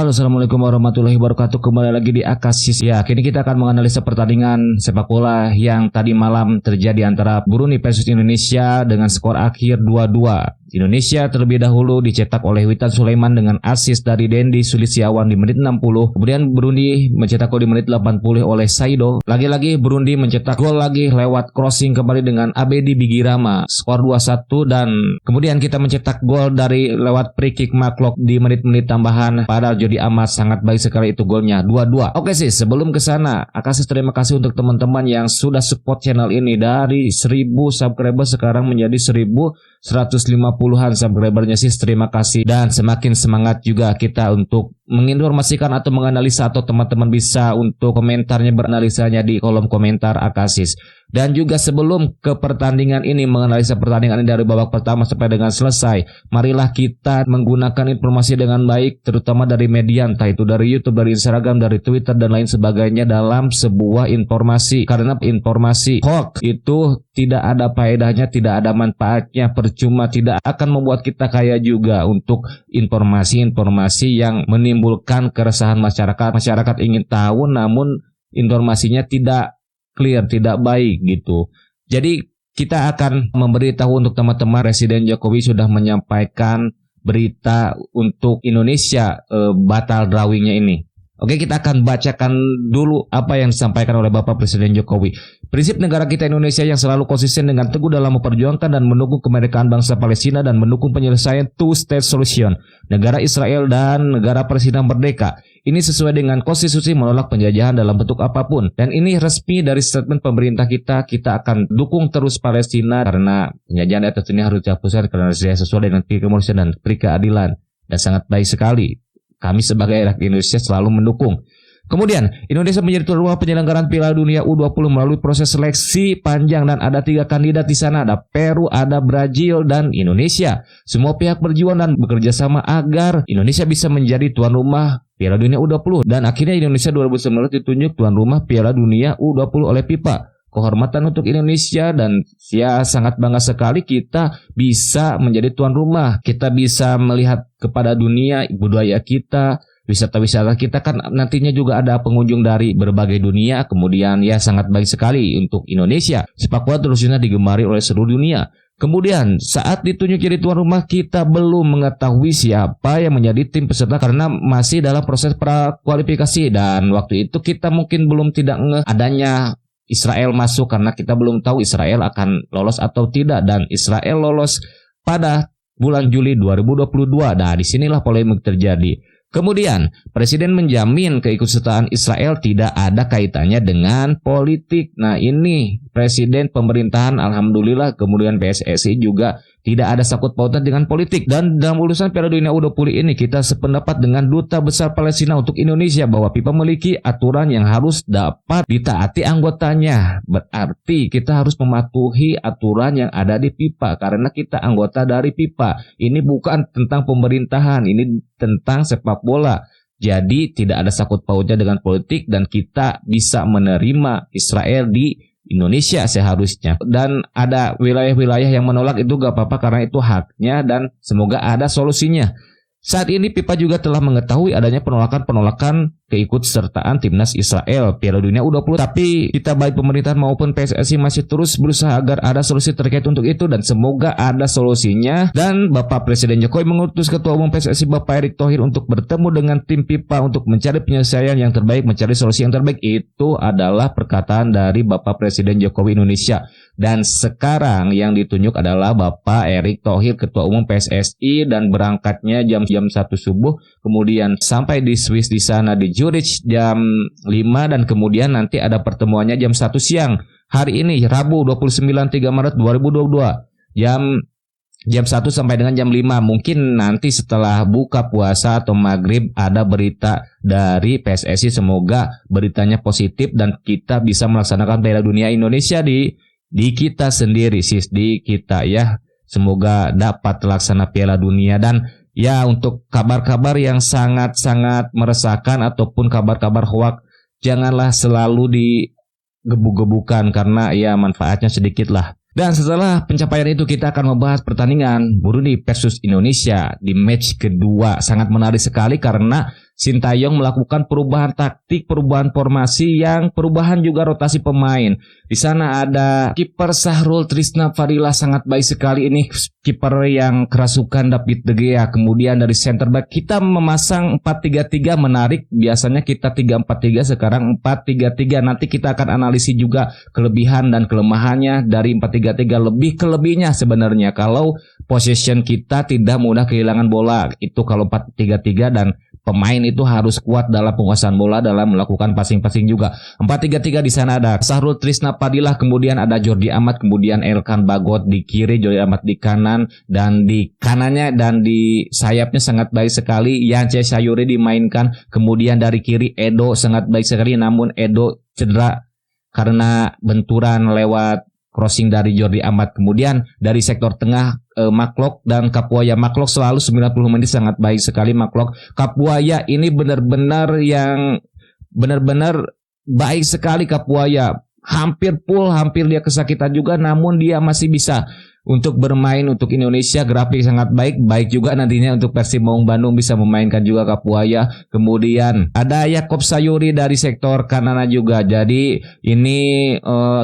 Halo, assalamualaikum warahmatullahi wabarakatuh. Kembali lagi di Akasis. Ya, kini kita akan menganalisa pertandingan sepak bola yang tadi malam terjadi antara Brunei versus Indonesia dengan skor akhir 2-2. Indonesia terlebih dahulu dicetak oleh Witan Sulaiman dengan assist dari Dendi Sulistiawan di menit 60. Kemudian Brunei mencetak gol di menit 80 oleh Saido. Lagi-lagi Brunei mencetak gol lagi lewat crossing kembali dengan Abedi Bigirama. Skor 2-1 dan kemudian kita mencetak gol dari lewat free kick Maklok di menit-menit tambahan. Padahal Jody Amat sangat baik sekali itu golnya 2-2. Oke sih, sebelum ke sana, Akasis terima kasih untuk teman-teman yang sudah support channel ini dari 1000 subscriber sekarang menjadi 1150-an subscribernya sih. Terima kasih dan semakin semangat juga kita untuk menginformasikan atau menganalisa, atau teman-teman bisa untuk komentarnya beranalisanya di kolom komentar Akasis. Dan juga sebelum ke pertandingan ini, menganalisa pertandingan ini dari babak pertama sampai dengan selesai, marilah kita menggunakan informasi dengan baik, terutama dari media, entah itu dari YouTube, dari Instagram, dari Twitter, dan lain sebagainya dalam sebuah informasi. Karena informasi hoax itu tidak ada faedahnya, tidak ada manfaatnya, percuma, tidak akan membuat kita kaya juga. Untuk informasi-informasi yang menimbulkan keresahan masyarakat, masyarakat ingin tahu namun informasinya tidak clear, tidak baik gitu. Jadi kita akan memberitahu untuk teman-teman, Presiden Jokowi sudah menyampaikan berita untuk Indonesia batal drawingnya ini. Oke, kita akan bacakan dulu apa yang disampaikan oleh Bapak Presiden Jokowi. Prinsip negara kita Indonesia yang selalu konsisten dengan teguh dalam memperjuangkan dan mendukung kemerdekaan bangsa Palestina dan mendukung penyelesaian two-state solution, negara Israel dan negara Palestina merdeka. Ini sesuai dengan konstitusi, menolak penjajahan dalam bentuk apapun. Dan ini resmi dari statement pemerintah kita. Kita akan dukung terus Palestina karena penjajahan atas ini harus dihapuskan karena sesuai dengan kemanusiaan dan keadilan. Dan sangat baik sekali. Kami sebagai rakyat Indonesia selalu mendukung. Kemudian, Indonesia menjadi tuan rumah penyelenggaraan Piala Dunia U20 melalui proses seleksi panjang dan ada 3 kandidat di sana. Ada Peru, ada Brazil, dan Indonesia. Semua pihak berjuang dan bekerja sama agar Indonesia bisa menjadi tuan rumah Piala Dunia U20. Dan akhirnya Indonesia 2019 ditunjuk tuan rumah Piala Dunia U20 oleh FIFA. Kehormatan untuk Indonesia dan ya sangat bangga sekali kita bisa menjadi tuan rumah. Kita bisa melihat kepada dunia budaya kita, wisata-wisata kita kan nantinya juga ada pengunjung dari berbagai dunia. Kemudian ya sangat baik sekali untuk Indonesia. Sepak bola terusnya digemari oleh seluruh dunia. Kemudian saat ditunjuk jadi tuan rumah kita belum mengetahui siapa yang menjadi tim peserta karena masih dalam proses prakualifikasi. Dan waktu itu kita mungkin belum tidak adanya Israel masuk karena kita belum tahu Israel akan lolos atau tidak, dan Israel lolos pada bulan Juli 2022. Nah, disinilah polemik terjadi. Kemudian, Presiden menjamin keikutsertaan Israel tidak ada kaitannya dengan politik. Nah, ini Presiden pemerintahan alhamdulillah, kemudian PSSI juga tidak ada sangkut pautan dengan politik. Dan dalam urusan Piala Dunia U20 ini kita sependapat dengan Duta Besar Palestina untuk Indonesia bahwa FIFA memiliki aturan yang harus dapat ditaati anggotanya. Berarti kita harus mematuhi aturan yang ada di FIFA karena kita anggota dari FIFA. Ini bukan tentang pemerintahan, ini tentang sepak bola. Jadi tidak ada sangkut pautnya dengan politik dan kita bisa menerima Israel di Indonesia seharusnya. Dan ada wilayah-wilayah yang menolak, itu gak apa-apa karena itu haknya dan semoga ada solusinya. Saat ini FIFA juga telah mengetahui adanya penolakan keikutsertaan timnas Israel Piala Dunia U20. Tapi kita baik pemerintahan maupun PSSI masih terus berusaha agar ada solusi terkait untuk itu dan semoga ada solusinya. Dan Bapak Presiden Jokowi mengutus Ketua Umum PSSI Bapak Erick Thohir untuk bertemu dengan tim FIFA untuk mencari penyelesaian yang terbaik, mencari solusi yang terbaik. Itu adalah perkataan dari Bapak Presiden Jokowi Indonesia. Dan sekarang yang ditunjuk adalah Bapak Erick Thohir, Ketua Umum PSSI, dan berangkatnya jam 1 subuh, kemudian sampai di Swiss di sana di Zurich jam 5 dan kemudian nanti ada pertemuannya jam 1 siang. Hari ini Rabu 29 3 Maret 2022 jam 1 sampai dengan jam 5. Mungkin nanti setelah buka puasa atau maghrib ada berita dari PSSI. Semoga beritanya positif dan kita bisa melaksanakan Piala Dunia Indonesia di kita sendiri sis, di kita ya. Semoga dapat terlaksana Piala Dunia. Dan ya untuk kabar-kabar yang sangat-sangat meresahkan ataupun kabar-kabar hoak, janganlah selalu digebu-gebukan karena ya manfaatnya sedikit lah. Dan setelah pencapaian itu kita akan membahas pertandingan Brunei versus Indonesia di match kedua. Sangat menarik sekali karena Sintayong melakukan perubahan taktik, perubahan formasi, yang perubahan juga rotasi pemain. Di sana ada kiper Sahrul Trisna Fadila, sangat baik sekali ini kiper yang kerasukan David De Gea. Kemudian dari center back kita memasang 4-3-3, menarik. Biasanya kita 3-4-3, sekarang 4-3-3. Nanti kita akan analisis juga kelebihan dan kelemahannya dari 4-3-3. Lebih kelebihnya sebenarnya kalau possession kita tidak mudah kehilangan bola. Itu kalau 4-3-3, dan pemain itu harus kuat dalam penguasaan bola, dalam melakukan passing-passing juga. 4-3-3 di sana ada Sahrul Trisna Fadila, kemudian ada Jordi Amat, kemudian Elkan Bagot di kiri, Jordi Amat di kanan, dan di kanannya dan di sayapnya sangat baik sekali Yance Sayuri dimainkan. Kemudian dari kiri Edo sangat baik sekali, namun Edo cedera karena benturan lewat crossing dari Jordi Amat. Kemudian dari sektor tengah Maklok dan Kapuaya. Maklok selalu 90 menit sangat baik sekali Maklok. Kapuaya ini benar-benar baik sekali Kapuaya. Hampir full, hampir dia kesakitan juga, namun dia masih bisa untuk bermain untuk Indonesia. Grafik sangat baik juga nantinya untuk Persib Maung Bandung bisa memainkan juga Kapuaya. Kemudian ada Yakob Sayuri dari sektor kanan juga. Jadi ini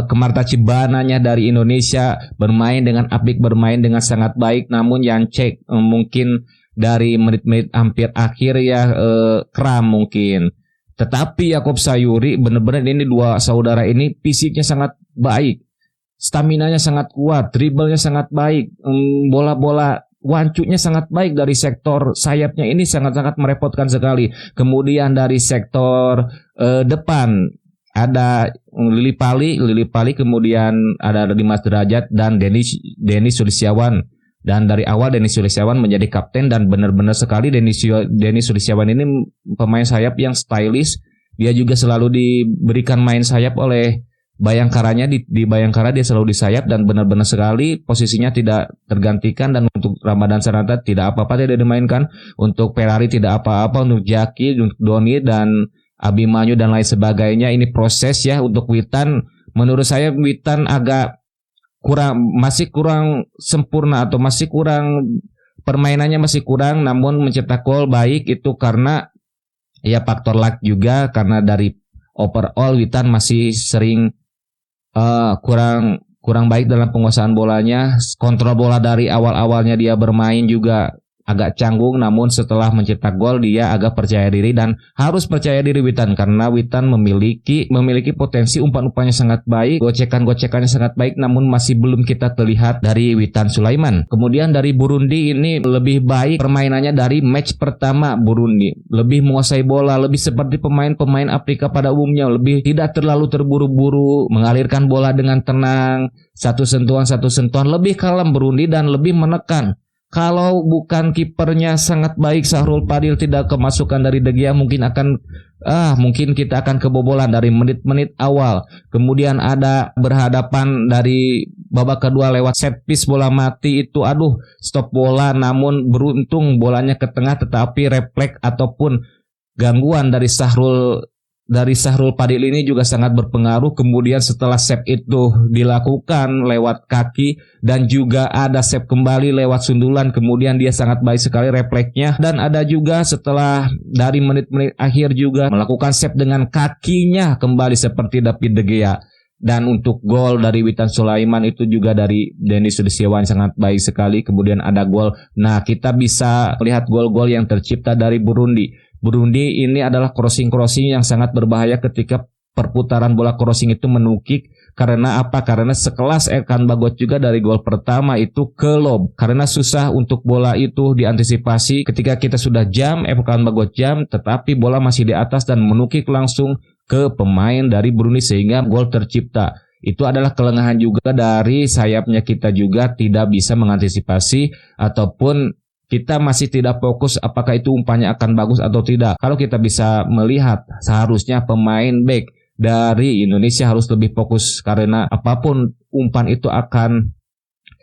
Kemarta Cibananya dari Indonesia bermain dengan apik, bermain dengan sangat baik. Namun yang cek mungkin dari menit-menit hampir akhir ya kram mungkin. Tetapi Yakob Sayuri benar-benar ini dua saudara ini fisiknya sangat baik. Staminanya sangat kuat, dribblenya sangat baik, bola-bola wancutnya sangat baik dari sektor sayapnya ini sangat-sangat merepotkan sekali. Kemudian dari sektor depan ada Lili Pali, kemudian ada Dimas Derajat dan Denny Sulisyawan. Dan dari awal Denny Sulisyawan menjadi kapten, dan benar-benar sekali Denny Sulisyawan ini pemain sayap yang stylish. Dia juga selalu diberikan main sayap oleh Bayangkaranya, di Bayangkara dia selalu di sayap, dan benar-benar sekali posisinya tidak tergantikan. Dan untuk Ramadan Sananta tidak apa-apa tidak dimainkan, untuk Ferrari tidak apa-apa, untuk Jaki, untuk Doni dan Abimanyu dan lain sebagainya. Ini proses ya untuk Witan. Menurut saya Witan masih kurang sempurna, atau masih kurang permainannya masih kurang, namun mencetak gol baik itu karena ya faktor luck juga, karena dari overall Witan masih sering kurang baik dalam penguasaan bolanya. Kontrol bola dari awal-awalnya dia bermain juga agak canggung, namun setelah mencetak gol dia agak percaya diri, dan harus percaya diri Witan karena Witan memiliki potensi, umpan-umpannya sangat baik, gocekan-gocekannya sangat baik, namun masih belum kita terlihat dari Witan Sulaiman. Kemudian dari Burundi ini lebih baik permainannya dari match pertama. Burundi lebih menguasai bola, lebih seperti pemain-pemain Afrika pada umumnya, lebih tidak terlalu terburu-buru, mengalirkan bola dengan tenang, satu sentuhan, lebih kalem Burundi dan lebih menekan. Kalau bukan kipernya sangat baik Sahrul Fadil, tidak kemasukan dari De Gea, mungkin kita akan kebobolan dari menit-menit awal. Kemudian ada berhadapan dari babak kedua lewat set piece bola mati itu, stop bola, namun beruntung bolanya ke tengah, tetapi refleks ataupun gangguan dari Sahrul Fadil ini juga sangat berpengaruh. Kemudian setelah save itu dilakukan lewat kaki, dan juga ada save kembali lewat sundulan, kemudian dia sangat baik sekali refleksnya. Dan ada juga setelah dari menit-menit akhir juga melakukan save dengan kakinya kembali seperti David De Gea. Dan untuk gol dari Witan Sulaiman itu juga dari Denny Sulisyawan sangat baik sekali. Kemudian ada gol. Nah, kita bisa melihat gol-gol yang tercipta dari Burundi ini adalah crossing yang sangat berbahaya ketika perputaran bola crossing itu menukik. Karena apa? Karena sekelas Elkan Bagot juga dari gol pertama itu ke lob. Karena susah untuk bola itu diantisipasi ketika kita sudah Elkan Bagot tetapi bola masih di atas dan menukik langsung ke pemain dari Burundi sehingga gol tercipta. Itu adalah kelengahan juga dari sayapnya, kita juga tidak bisa mengantisipasi, ataupun kita masih tidak fokus apakah itu umpannya akan bagus atau tidak. Kalau kita bisa melihat, seharusnya pemain back dari Indonesia harus lebih fokus, karena apapun umpan itu akan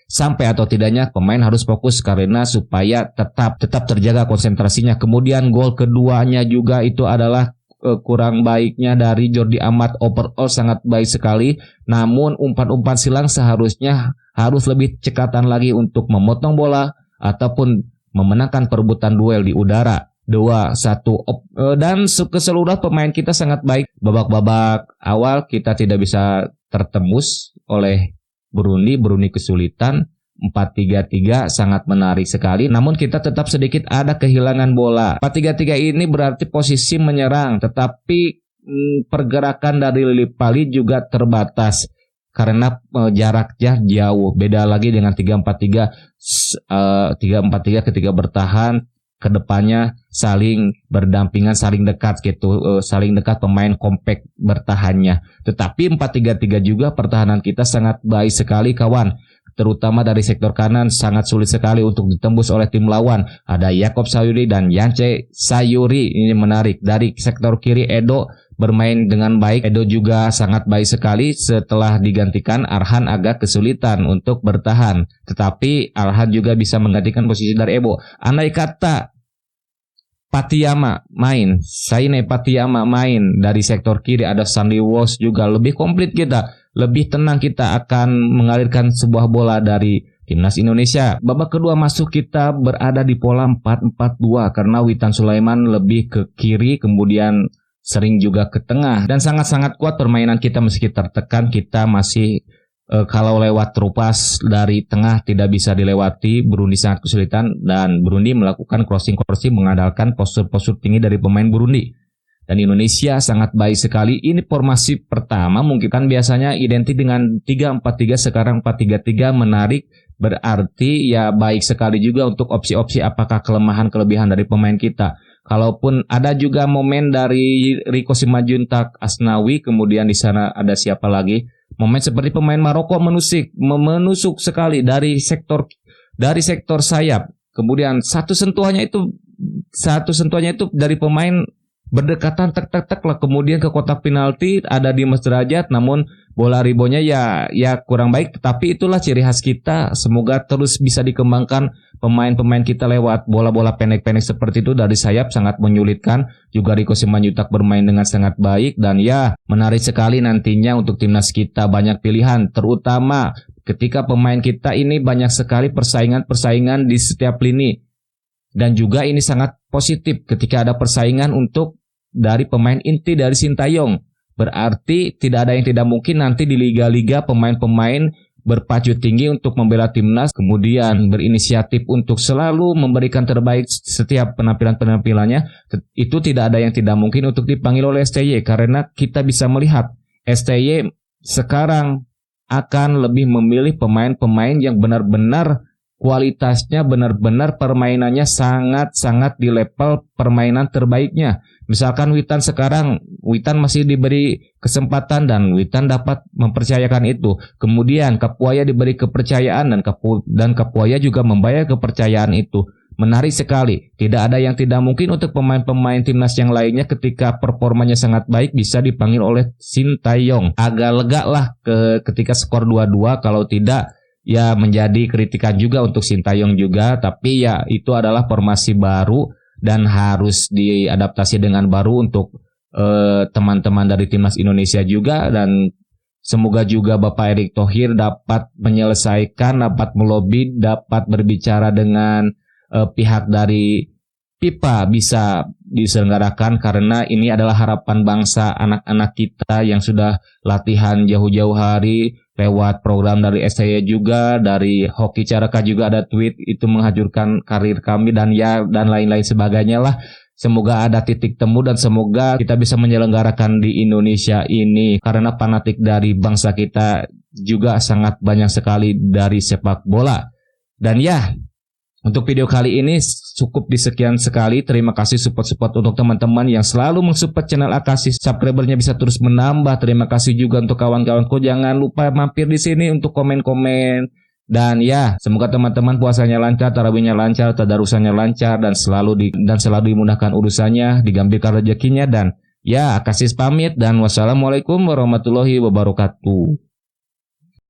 sampai atau tidaknya, pemain harus fokus karena supaya tetap terjaga konsentrasinya. Kemudian gol keduanya juga itu adalah kurang baiknya dari Jordi Amat. Overall sangat baik sekali, namun umpan-umpan silang seharusnya harus lebih cekatan lagi untuk memotong bola ataupun memenangkan perebutan duel di udara. 2-1. Dan keseluruhan pemain kita sangat baik. Babak-babak awal kita tidak bisa tertembus oleh Burundi. Burundi kesulitan. 4-3-3 sangat menarik sekali. Namun kita tetap sedikit ada kehilangan bola. 4-3-3 ini berarti posisi menyerang. Tetapi pergerakan dari Lili Pali juga terbatas. Karena jaraknya jauh. Beda lagi dengan 3-4-3. 3-4-3 ketika bertahan, kedepannya saling berdampingan, saling dekat gitu, saling dekat, pemain kompak bertahannya. Tetapi 4-3-3 juga pertahanan kita sangat baik sekali kawan. Terutama dari sektor kanan sangat sulit sekali untuk ditembus oleh tim lawan. Ada Yakob Sayuri dan Yance Sayuri, ini menarik. Dari sektor kiri Edo bermain dengan baik. Edo juga sangat baik sekali. Setelah digantikan, Arhan agak kesulitan untuk bertahan. Tetapi Arhan juga bisa menggantikan posisi dari Ebo. Andai kata Patiyama main, Saine Patiyama main dari sektor kiri, ada Sandy Walsh juga, lebih komplit kita, lebih tenang kita akan mengalirkan sebuah bola dari timnas Indonesia. Babak kedua masuk kita berada di pola 4-4-2 karena Witan Sulaiman lebih ke kiri, kemudian sering juga ke tengah, dan sangat-sangat kuat permainan kita meski tertekan. Kita masih kalau lewat terupas dari tengah tidak bisa dilewati. Burundi sangat kesulitan dan Burundi melakukan crossing mengandalkan postur-postur tinggi dari pemain Burundi. Dan Indonesia sangat baik sekali. Ini formasi pertama, mungkin kan biasanya identik dengan 3-4-3, sekarang 4-3-3, menarik. Berarti ya baik sekali juga untuk opsi-opsi apakah kelemahan-kelebihan dari pemain kita. Kalaupun ada juga momen dari Riko Simajuntak, Asnawi, kemudian di sana ada siapa lagi? Momen seperti pemain Maroko menusuk sekali dari sektor sayap. Kemudian satu sentuhannya itu dari pemain berdekatan tek lah, kemudian ke kotak penalti ada Dimas Derajat, namun bola ribonya ya kurang baik. Tapi itulah ciri khas kita. Semoga terus bisa dikembangkan pemain-pemain kita lewat bola-bola pendek-pendek seperti itu dari sayap, sangat menyulitkan. Juga Riko Simanjuntak bermain dengan sangat baik, dan ya menarik sekali nantinya untuk timnas kita, banyak pilihan, terutama ketika pemain kita ini banyak sekali persaingan di setiap lini. Dan juga ini sangat positif ketika ada persaingan untuk dari pemain inti dari Sintayong. Berarti tidak ada yang tidak mungkin nanti di liga-liga pemain-pemain berpacu tinggi untuk membela timnas, kemudian berinisiatif untuk selalu memberikan terbaik setiap penampilan-penampilannya. Itu tidak ada yang tidak mungkin untuk dipanggil oleh STY, karena kita bisa melihat STY sekarang akan lebih memilih pemain-pemain yang benar-benar kualitasnya, benar-benar permainannya sangat-sangat di level permainan terbaiknya. Misalkan Witan masih diberi kesempatan dan Witan dapat mempercayakan itu. Kemudian Kapuaya diberi kepercayaan dan Kapuaya juga membayar kepercayaan itu. Menarik sekali. Tidak ada yang tidak mungkin untuk pemain-pemain timnas yang lainnya ketika performanya sangat baik bisa dipanggil oleh Sintayong. Agak lega lah ketika skor 2-2, kalau tidak ya menjadi kritikan juga untuk Sintayong juga. Tapi ya itu adalah formasi baru dan harus diadaptasi dengan baru untuk teman-teman dari timnas Indonesia juga. Dan semoga juga Bapak Erick Thohir dapat menyelesaikan, dapat melobi, dapat berbicara dengan pihak dari FIFA bisa diselenggarakan, karena ini adalah harapan bangsa, anak-anak kita yang sudah latihan jauh-jauh hari lewat program dari STY juga, dari Hoki Caraka juga ada tweet itu menghancurkan karir kami dan lain-lain sebagainya lah. Semoga ada titik temu dan semoga kita bisa menyelenggarakan di Indonesia ini, karena fanatik dari bangsa kita juga sangat banyak sekali dari sepak bola. Dan ya, untuk video kali ini cukup disekian sekali. Terima kasih support untuk teman-teman yang selalu mensupport channel Akasi. Subscribernya bisa terus menambah. Terima kasih juga untuk kawan-kawanku. Jangan lupa mampir di sini untuk komen-komen. Dan ya, semoga teman-teman puasanya lancar, tarawihnya lancar, tadarusannya lancar, dan selalu dimudahkan urusannya, digambirkan rezekinya. Dan ya, Akasi pamit dan wassalamualaikum warahmatullahi wabarakatuh.